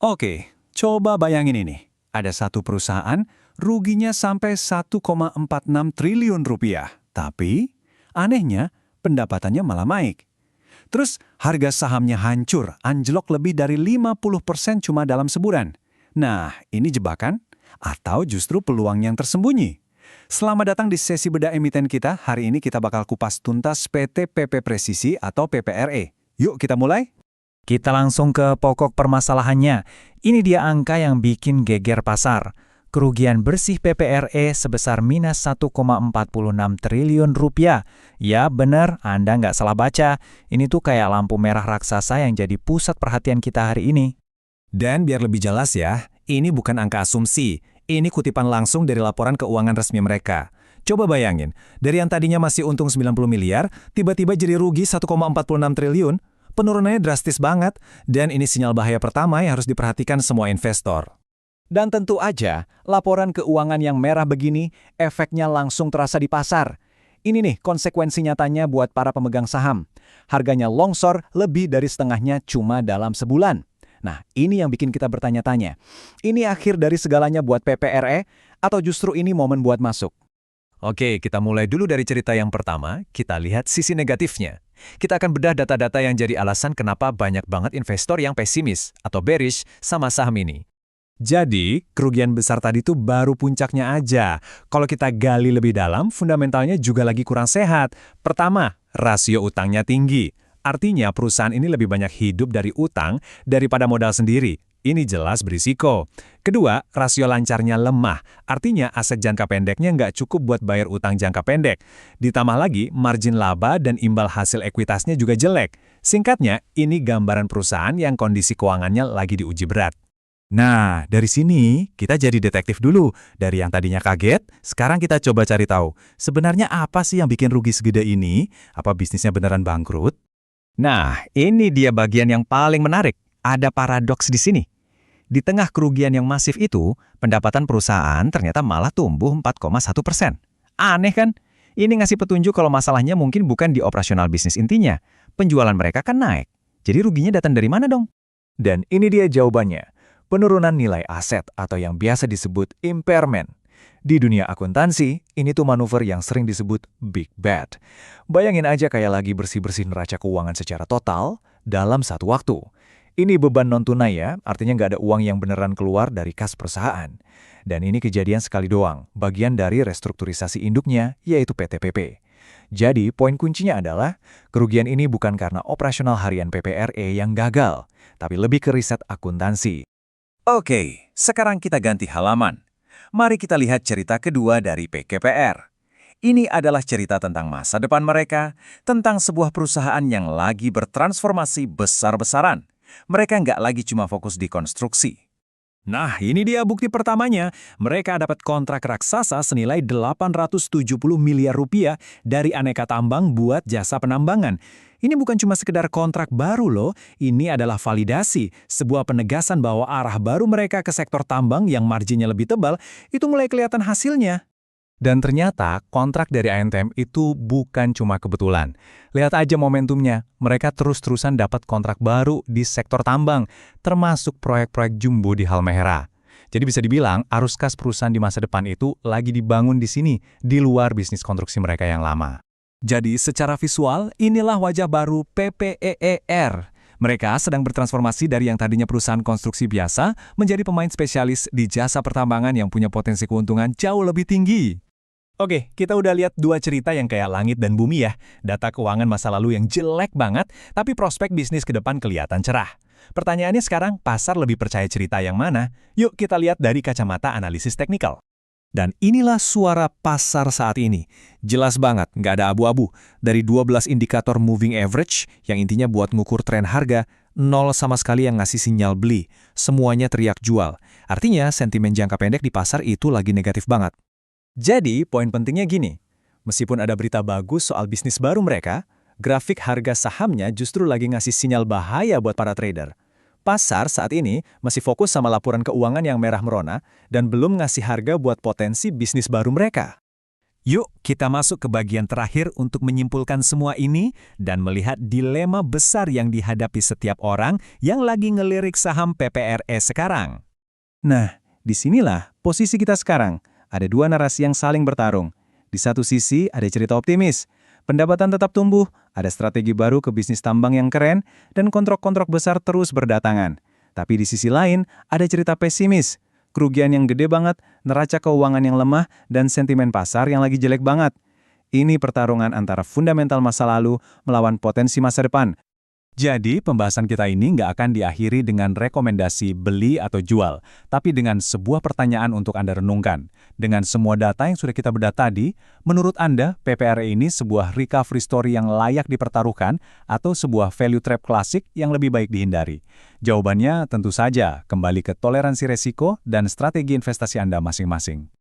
Oke, coba bayangin ini. Ada satu perusahaan, ruginya sampai 1,46 triliun rupiah. Tapi, anehnya, pendapatannya malah naik. Terus, harga sahamnya hancur, anjlok lebih dari 50% cuma dalam sebulan. Nah, ini jebakan? Atau justru peluang yang tersembunyi? Selamat datang di sesi bedah emiten kita. Hari ini kita bakal kupas tuntas PT PP Presisi atau PPRE. Yuk kita mulai? Kita langsung ke pokok permasalahannya. Ini dia angka yang bikin geger pasar. Kerugian bersih PPRE sebesar minus 1,46 triliun rupiah. Ya benar, Anda nggak salah baca. Ini tuh kayak lampu merah raksasa yang jadi pusat perhatian kita hari ini. Dan biar lebih jelas ya, ini bukan angka asumsi. Ini kutipan langsung dari laporan keuangan resmi mereka. Coba bayangin, dari yang tadinya masih untung 90 miliar, tiba-tiba jadi rugi 1,46 triliun. Penurunannya drastis banget, dan ini sinyal bahaya pertama yang harus diperhatikan semua investor. Dan tentu aja, laporan keuangan yang merah begini, efeknya langsung terasa di pasar. Ini nih konsekuensi nyatanya buat para pemegang saham. Harganya longsor lebih dari setengahnya cuma dalam sebulan. Nah, ini yang bikin kita bertanya-tanya. Ini akhir dari segalanya buat PPRE, atau justru ini momen buat masuk? Oke, kita mulai dulu dari cerita yang pertama, kita lihat sisi negatifnya. Kita akan bedah data-data yang jadi alasan kenapa banyak banget investor yang pesimis atau bearish sama saham ini. Jadi, kerugian besar tadi tuh baru puncaknya aja. Kalau kita gali lebih dalam, fundamentalnya juga lagi kurang sehat. Pertama, rasio utangnya tinggi. Artinya perusahaan ini lebih banyak hidup dari utang daripada modal sendiri. Ini jelas berisiko. Kedua, rasio lancarnya lemah. Artinya aset jangka pendeknya nggak cukup buat bayar utang jangka pendek. Ditambah lagi, margin laba dan imbal hasil ekuitasnya juga jelek. Singkatnya, ini gambaran perusahaan yang kondisi keuangannya lagi diuji berat. Nah, dari sini kita jadi detektif dulu. Dari yang tadinya kaget, sekarang kita coba cari tahu. Sebenarnya apa sih yang bikin rugi segede ini? Apa bisnisnya beneran bangkrut? Nah, ini dia bagian yang paling menarik. Ada paradoks di sini. Di tengah kerugian yang masif itu, pendapatan perusahaan ternyata malah tumbuh 4,1%. Aneh kan? Ini ngasih petunjuk kalau masalahnya mungkin bukan di operasional bisnis intinya. Penjualan mereka kan naik. Jadi ruginya datang dari mana dong? Dan ini dia jawabannya. Penurunan nilai aset atau yang biasa disebut impairment. Di dunia akuntansi, ini tuh manuver yang sering disebut big bad. Bayangin aja kayak lagi bersih-bersih neraca keuangan secara total dalam satu waktu. Ini beban non-tunai ya, artinya nggak ada uang yang beneran keluar dari kas perusahaan. Dan ini kejadian sekali doang, bagian dari restrukturisasi induknya, yaitu PT PP. Jadi, poin kuncinya adalah, kerugian ini bukan karena operasional harian PPRE yang gagal, tapi lebih ke riset akuntansi. Oke, sekarang kita ganti halaman. Mari kita lihat cerita kedua dari PKPR. Ini adalah cerita tentang masa depan mereka, tentang sebuah perusahaan yang lagi bertransformasi besar-besaran. Mereka nggak lagi cuma fokus di konstruksi. Nah, ini dia bukti pertamanya. Mereka dapat kontrak raksasa senilai 870 miliar rupiah dari Aneka Tambang buat jasa penambangan. Ini bukan cuma sekedar kontrak baru loh, ini adalah validasi, sebuah penegasan bahwa arah baru mereka ke sektor tambang yang marginnya lebih tebal, itu mulai kelihatan hasilnya. Dan ternyata kontrak dari ANTM itu bukan cuma kebetulan. Lihat aja momentumnya, mereka terus-terusan dapat kontrak baru di sektor tambang, termasuk proyek-proyek jumbo di Halmahera. Jadi bisa dibilang arus kas perusahaan di masa depan itu lagi dibangun di sini, di luar bisnis konstruksi mereka yang lama. Jadi secara visual, inilah wajah baru PPEER. Mereka sedang bertransformasi dari yang tadinya perusahaan konstruksi biasa menjadi pemain spesialis di jasa pertambangan yang punya potensi keuntungan jauh lebih tinggi. Oke, kita udah lihat dua cerita yang kayak langit dan bumi ya. Data keuangan masa lalu yang jelek banget, tapi prospek bisnis ke depan kelihatan cerah. Pertanyaannya sekarang, pasar lebih percaya cerita yang mana? Yuk kita lihat dari kacamata analisis teknikal. Dan inilah suara pasar saat ini. Jelas banget, nggak ada abu-abu. Dari 12 indikator moving average, yang intinya buat ngukur tren harga, 0 sama sekali yang ngasih sinyal beli. Semuanya teriak jual. Artinya, sentimen jangka pendek di pasar itu lagi negatif banget. Jadi, poin pentingnya gini. Meskipun ada berita bagus soal bisnis baru mereka, grafik harga sahamnya justru lagi ngasih sinyal bahaya buat para trader. Pasar saat ini masih fokus sama laporan keuangan yang merah merona dan belum ngasih harga buat potensi bisnis baru mereka. Yuk, kita masuk ke bagian terakhir untuk menyimpulkan semua ini dan melihat dilema besar yang dihadapi setiap orang yang lagi ngelirik saham PPRE sekarang. Nah, disinilah posisi kita sekarang. Ada dua narasi yang saling bertarung. Di satu sisi ada cerita optimis. Pendapatan tetap tumbuh, ada strategi baru ke bisnis tambang yang keren, dan kontrak-kontrak besar terus berdatangan. Tapi di sisi lain, ada cerita pesimis. Kerugian yang gede banget, neraca keuangan yang lemah, dan sentimen pasar yang lagi jelek banget. Ini pertarungan antara fundamental masa lalu melawan potensi masa depan. Jadi, pembahasan kita ini nggak akan diakhiri dengan rekomendasi beli atau jual, tapi dengan sebuah pertanyaan untuk Anda renungkan. Dengan semua data yang sudah kita bedah tadi, menurut Anda, PPRE ini sebuah recovery story yang layak dipertaruhkan atau sebuah value trap klasik yang lebih baik dihindari? Jawabannya tentu saja kembali ke toleransi resiko dan strategi investasi Anda masing-masing.